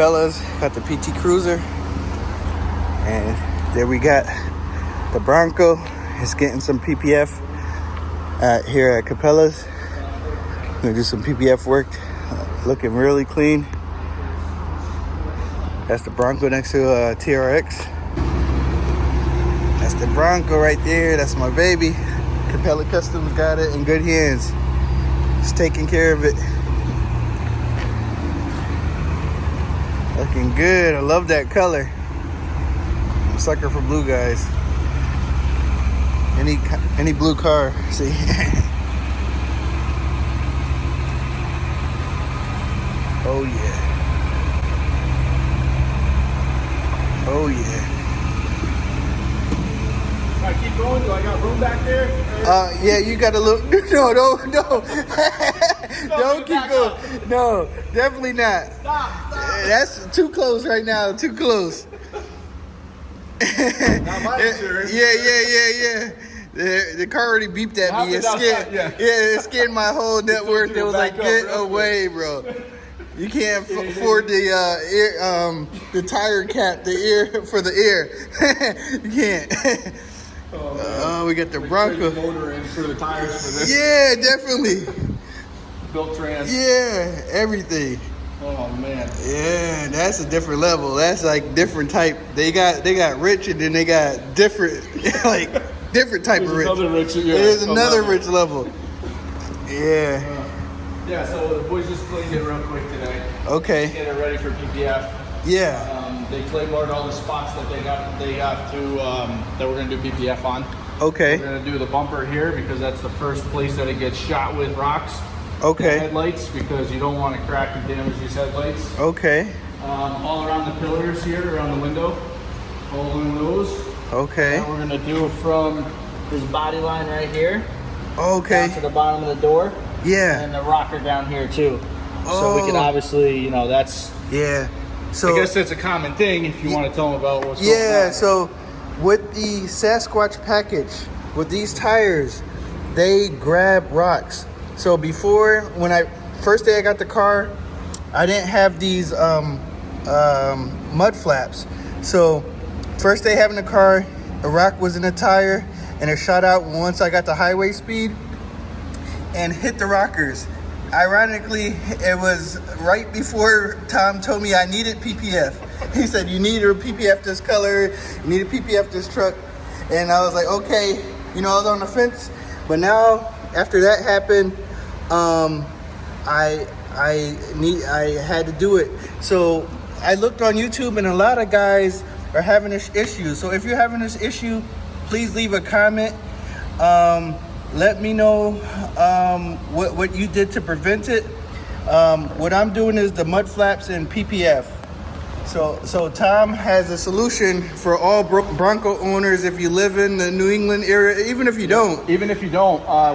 Coppolas, got the PT Cruiser, and there we got the Bronco. It's getting some PPF here at Coppolas. Gonna do some PPF work, looking really clean. That's the Bronco next to TRX. That's the Bronco right there. That's my baby. Coppola Customs got it in good hands. It's taking care of it. Looking good. I love that color. I'm a sucker for blue, guys. Any blue car. See. Oh yeah. Oh yeah. Can I keep going? Do I got room back there? Yeah, you got a little. No. Don't keep going. No, definitely not. Stop. That's too close right now. Too close. Not my insurance. Yeah. The car already beeped at me. It scanned my whole network. It was like, get away, bro. You can't afford the tire cap, the ear for the ear. You can't. We got the Bronco. Motor in for the tires for this. Yeah, definitely. Built trans. Yeah, everything. Oh man. Yeah, that's a different level. That's like different type. They got rich, and then they got different like different type of rich. There's another rich level. Yeah. Yeah, so the boys just cleaned it real quick today. Okay. Get it ready for PPF. Yeah. They clayboarded all the spots that they got to that we're gonna do PPF on. Okay. We're gonna do the bumper here because that's the first place that it gets shot with rocks. Okay. Headlights, because you don't want to crack and damage these headlights. Okay. All around the pillars here, around the window, holding those. Okay. And we're gonna do from this body line right here. Okay. Down to the bottom of the door. Yeah. And the rocker down here too. So we can obviously, that's. Yeah. So I guess that's a common thing if you want to tell them about what's going on. Yeah. So with the Sasquatch package, with these tires, they grab rocks. So before, when first day I got the car, I didn't have these mud flaps. So first day having the car, a rock was in the tire and it shot out once I got the highway speed and hit the rockers. Ironically, it was right before Tom told me I needed PPF. He said, you need a PPF this color, you need a PPF this truck. And I was like, okay, I was on the fence. But now, after that happened, I had to do it. So I looked on YouTube, and a lot of guys are having this issue. So if you're having this issue, please leave a comment. Let me know what you did to prevent it. What I'm doing is the mud flaps and PPF. So Tom has a solution for all Bronco owners if you live in the New England area, even if you don't.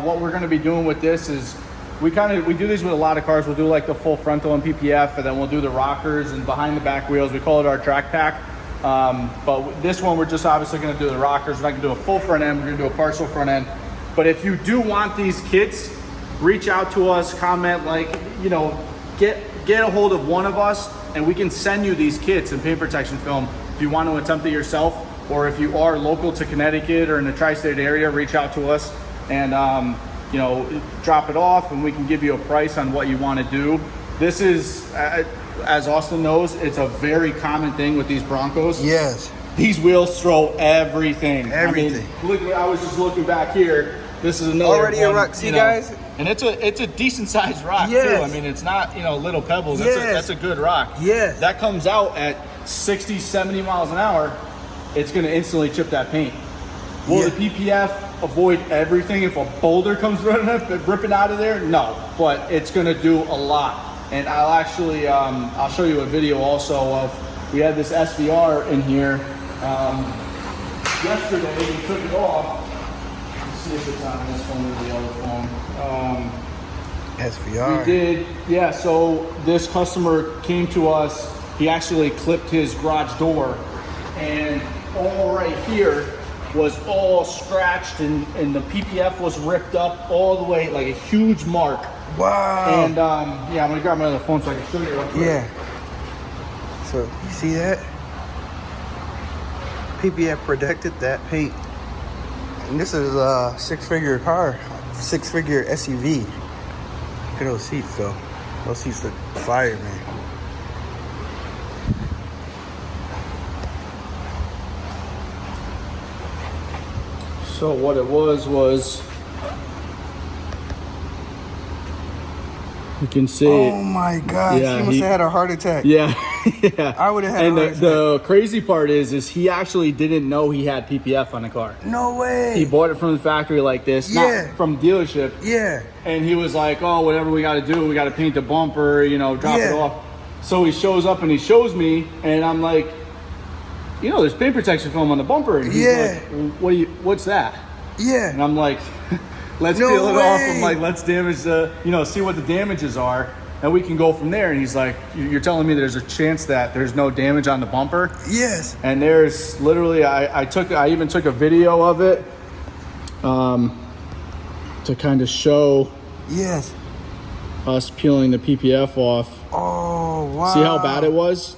What we're going to be doing with this is we do these with a lot of cars. We'll do like the full frontal and PPF, and then we'll do the rockers and behind the back wheels. We call it our track pack. But this one, we're just obviously going to do the rockers. We're not going to do a full front end. We're going to do a partial front end. But if you do want these kits, reach out to us, comment, get a hold of one of us, and we can send you these kits and paint protection film if you want to attempt it yourself, or if you are local to Connecticut or in the tri-state area, reach out to us and drop it off, and we can give you a price on what you want to do. This is, as Austin knows, it's a very common thing with these Broncos. Yes. These wheels throw everything. Everything. I was just looking back here. This is another already one, a rock. See, guys? And it's a decent sized rock too. I mean, it's not, little pebbles. That's a good rock. Yes. That comes out at 60, 70 miles an hour. It's going to instantly chip that paint. Will the PPF avoid everything if a boulder comes ripping out of there? No, but it's going to do a lot. And I'll actually, I'll show you a video also of, we had this SVR in here. Yesterday we took it off. Let's see if it's on this phone or the other phone. SVR. We did, yeah. So this customer came to us. He actually clipped his garage door, and all right here was all scratched, and the PPF was ripped up all the way, like a huge mark. Wow. And yeah, I'm gonna grab my other phone so I can show you real quick. Yeah. So you see that? PPF protected that paint. And this is a 6-figure car, 6-figure SUV. Look at those seats though. Those seats look fire, man. So what it was you can see. Oh my gosh, Yeah, he must have had a heart attack. Yeah, yeah. I would have had and a heart attack. the crazy part is he actually didn't know he had PPF on the car. No way. He bought it from the factory like this, Yeah. not from dealership. Yeah. And he was like, oh, whatever we got to do, we got to paint the bumper, you know, drop it off. So he shows up and he shows me, and I'm like, you know, there's paint protection film on the bumper. And he's like, what's that? Yeah. And I'm like, let's peel it off. I'm like, let's damage the, you know, see what the damages are, and we can go from there. And he's like, you're telling me there's a chance that there's no damage on the bumper? Yes. And there's literally, I even took a video of it to kind of show us peeling the PPF off. Oh, wow. See how bad it was?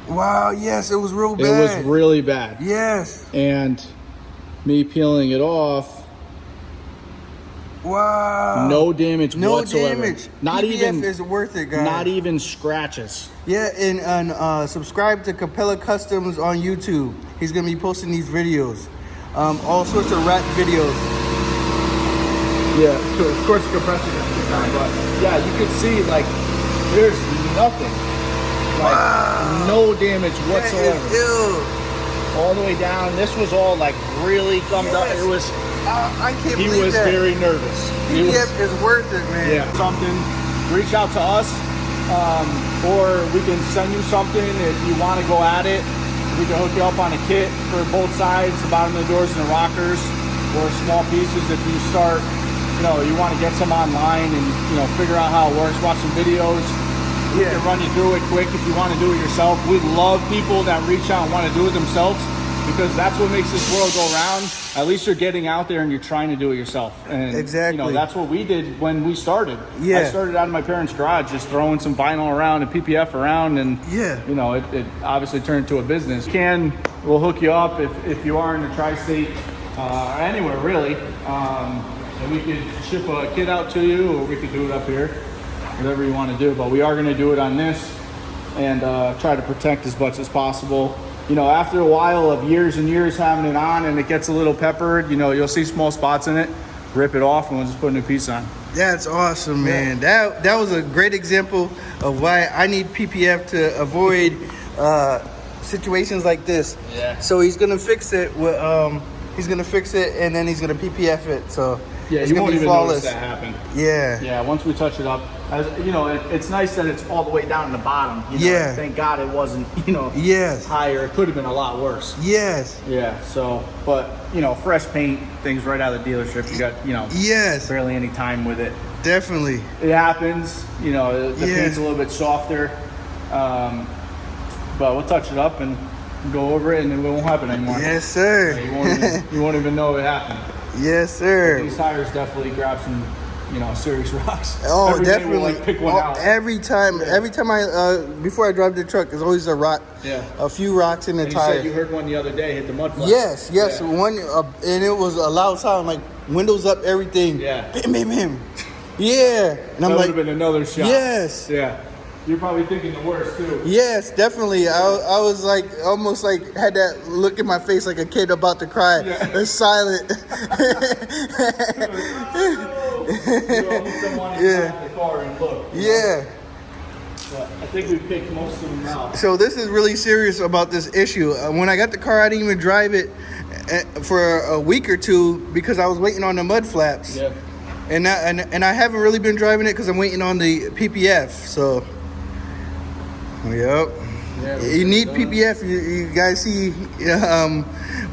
Wow, yes, it was real bad. It was really bad. Yes. And me peeling it off. Wow. No damage whatsoever. No damage. Not PPF even is worth it, guys. Not even scratches. Yeah, and subscribe to Coppola Customs on YouTube. He's gonna be posting these videos. All sorts of rat videos. Yeah, so of course the compressor got time, but yeah, you can see like there's nothing. Like no damage whatsoever. That is ill. All the way down. This was all like really gummed up. It was. I can't He believe was that. very nervous. PPF is worth it, man. Yeah. Something. Reach out to us, or we can send you something if you want to go at it. We can hook you up on a kit for both sides, the bottom of the doors and the rockers, or small pieces if you start. You know, you want to get some online and figure out how it works. Watch some videos. We can run you through it quick if you want to do it yourself. We love people that reach out and want to do it themselves, because that's what makes this world go round. At least you're getting out there and you're trying to do it yourself. And exactly. That's what we did when we started. Yeah. I started out of my parents' garage just throwing some vinyl around and PPF around, and it obviously turned into a business. We'll hook you up if you are in the tri-state or anywhere really. And we could ship a kit out to you, or we could do it up here. Whatever you want to do, but we are going to do it on this and try to protect as much as possible. After a while of years and years having it on and it gets a little peppered, you'll see small spots in it, rip it off, and we'll just put a new piece on. That's awesome, man. That was a great example of why I need PPF to avoid situations like this. Yeah. So he's gonna fix it with and then he's gonna PPF it. So yeah, it's you gonna won't be even flawless. notice that happen. Yeah. Yeah, once we touch it up, it's nice that it's all the way down in the bottom. Yeah. Thank God it wasn't, Yes. higher. It could have been a lot worse. Yes. Yeah. So, but fresh paint, things right out of the dealership. You got, Yes. barely any time with it. Definitely. It happens. The paint's a little bit softer, but we'll touch it up and go over it, and it won't happen anymore. Yes, sir. You won't even know it happened. Yes, sir. These tires definitely grab some, serious rocks. Oh, Every day definitely. we'll, pick one out. Every time I before I drive the truck, there's always a rock. Yeah. A few rocks in the And you tire. said you heard one the other day hit the mud flap. Yes. Yeah. One, and it was a loud sound, like windows up, everything. Yeah. Bam, bam, bam. Yeah. And I'm that like, would have been another shot. yes. Yeah. You're probably thinking the worst too. Yes, definitely. I was like, almost like had that look in my face like a kid about to cry. Yeah. It's silent. You almost don't want to get out of the car and look. Yeah. But I think we picked most of them out. So this is really serious about this issue. When I got the car, I didn't even drive it for a week or two because I was waiting on the mud flaps. Yeah. And I haven't really been driving it because I'm waiting on the PPF. So, yep. Yeah, You need PPF. You guys see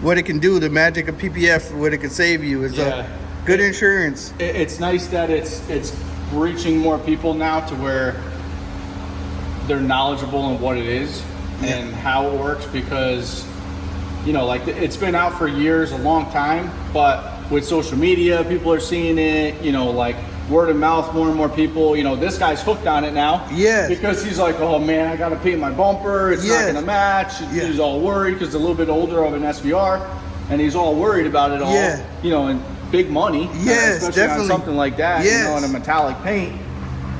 what it can do, the magic of PPF, what it can save you. It's a good insurance. It's nice that it's reaching more people now to where they're knowledgeable in what it is and how it works, because it's been out for years, a long time, but with social media, people are seeing it, word of mouth, more and more people, you know, this guy's hooked on it now. Yeah. Because he's like, oh man, I gotta paint my bumper, it's not gonna match. Yeah. He's all worried because it's a little bit older of an SVR, and he's all worried about it all. Yeah. You know, and big money. Yes, especially definitely. on something like that, Yes. you know, in a metallic paint.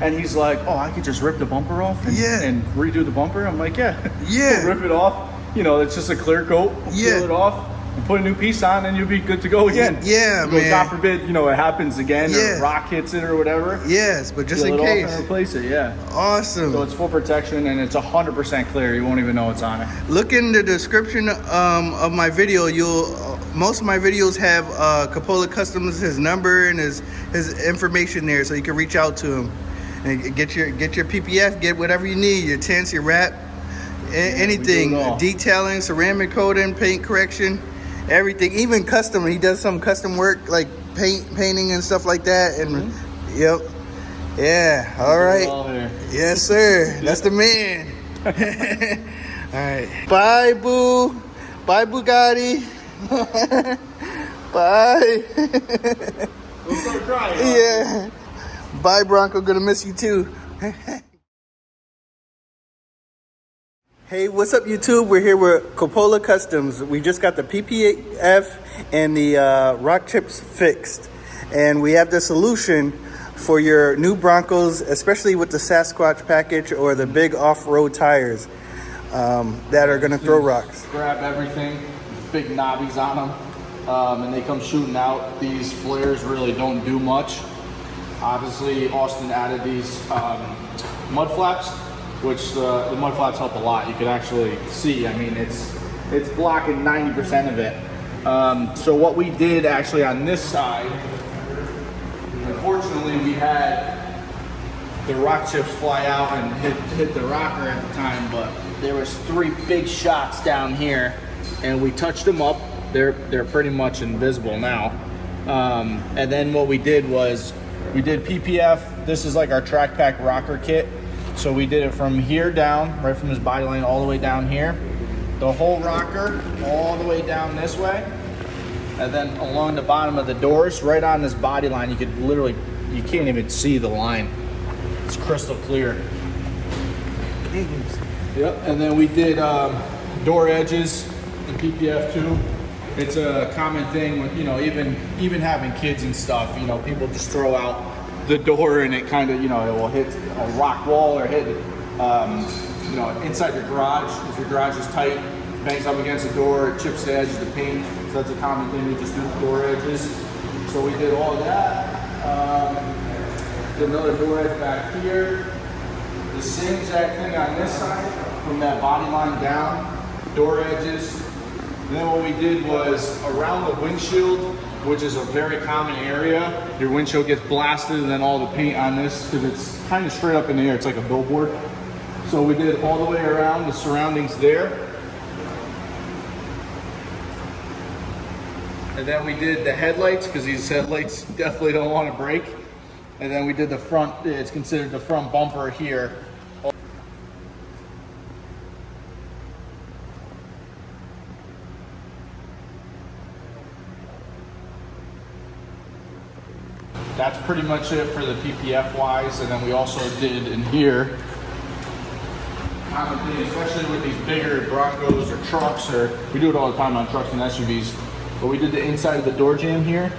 And he's like, oh, I could just rip the bumper off and redo the bumper. I'm like, yeah. Rip it off. You know, it's just a clear coat. Peel it off and put a new piece on, and you'll be good to go again. Yeah, man. God forbid, you know, it happens again, or a rock hits it or whatever. Yes, but just Peel in it case. off and replace it, yeah. Awesome. So it's full protection, and it's 100% clear. You won't even know it's on it. Look in the description of my video. Most of my videos have Coppola Customs, his number and his information there, so you can reach out to him and get your PPF, get whatever you need, your tints, your wrap, anything, detailing, ceramic coating, paint correction, everything, even custom. He does some custom work like painting and stuff like that. And yep, yeah, all right, yes sir, that's the man. All right, bye boo, bye Bugatti. Bye. We'll start crying. Yeah. Bye, Bronco. Gonna miss you too. Hey, what's up, YouTube? We're here with Coppola Customs. We just got the PPF and the rock chips fixed, and we have the solution for your new Broncos, especially with the Sasquatch package or the big off-road tires that are gonna throw rocks. Grab everything. Big knobbies on them, and they come shooting out. These flares really don't do much. Obviously, Austin added these mud flaps, which the mud flaps help a lot. You can actually see, I mean, it's blocking 90% of it. So what we did actually on this side, unfortunately, we had the rock chips fly out and hit the rocker at the time, but there was 3 big shots down here, and we touched them up. They're pretty much invisible now. And then what we did was we did PPF. This is like our track pack rocker kit. So we did it from here down, right from his body line all the way down here. The whole rocker all the way down this way. And then along the bottom of the doors, right on this body line, you could literally, you can't even see the line. It's crystal clear. Yep, and then we did door edges in PPF too. It's a common thing with, you know, even having kids and stuff, you know, people just throw out the door and it kind of, you know, it will hit a rock wall or hit, you know, inside your garage. If your garage is tight, bangs up against the door, it chips the edge of the paint. So that's a common thing, we just do door edges. So we did all of that. Did another door edge back here. The same exact thing on this side, from that body line down, door edges. And then what we did was around the windshield, which is a very common area, your windshield gets blasted and then all the paint on this, because it's kind of straight up in the air, it's like a billboard. So we did all the way around the surroundings there. And then we did the headlights, because these headlights definitely don't want to break. And then we did the front, it's considered the front bumper here. That's pretty much it for the PPF wise. And then we also did in here, especially with these bigger Broncos or trucks, or we do it all the time on trucks and SUVs, but we did the inside of the door jamb here.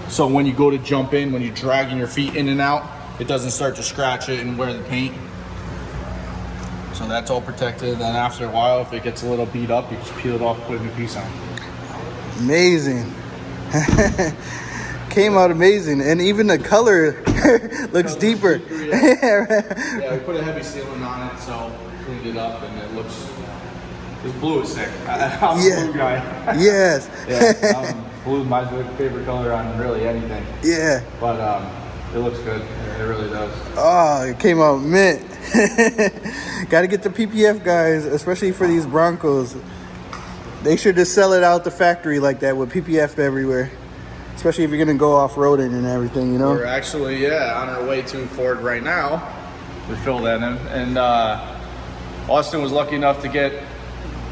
So when you go to jump in, when you're dragging your feet in and out, it doesn't start to scratch it and wear the paint. So that's all protected. Then after a while, if it gets a little beat up, you just peel it off, put a new piece on. Amazing. Came out amazing, and even the color looks deeper. Yeah, we put a heavy sealant on it, so cleaned it up, and it looks. This blue is sick. I'm a blue guy. Yes. Yeah, blue is my favorite color on really anything. Yeah. But it looks good. It really does. Oh, it came out mint. Got to get the PPF, guys, especially for these Broncos. They should just sell it out the factory like that with PPF everywhere. Especially if you're gonna go off-roading and everything, you know? We're actually, on our way to Ford right now. We filled that in. And Austin was lucky enough to get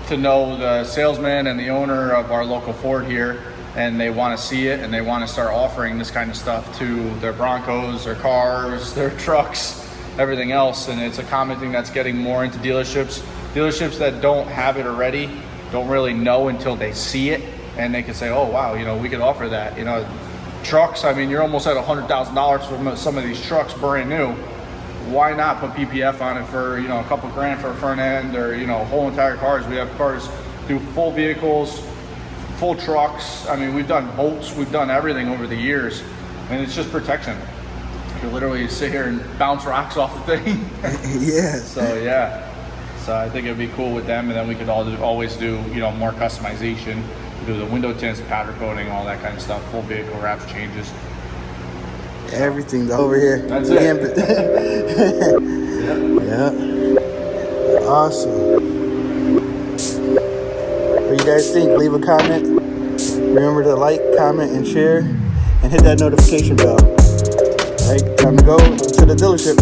to know the salesman and the owner of our local Ford here. and they want to see it, and they want to start offering this kind of stuff to their Broncos, their cars, their trucks, everything else. And it's a common thing that's getting more into dealerships. Dealerships that don't have it already don't really know until they see it, and they can say, oh wow, you know, we could offer that. You know, trucks, I mean, you're almost at $100,000 for some of these trucks brand new. Why not put PPF on it for, you know, a couple grand for a front end, or, you know, whole entire cars? We have cars do full vehicles, full trucks. I mean, we've done boats, we've done everything over the years, and it's just protection. You literally sit here and bounce rocks off the thing. Yeah. So yeah. So I think it'd be cool with them, and then we could always do, you know, more customization, do the window tints, powder coating, all that kind of stuff, full vehicle wraps, changes. Everything over here. That's it. Yeah. Awesome. What do you guys think? Leave a comment. Remember to like, comment, and share, and hit that notification bell. All right, time to go to the dealership.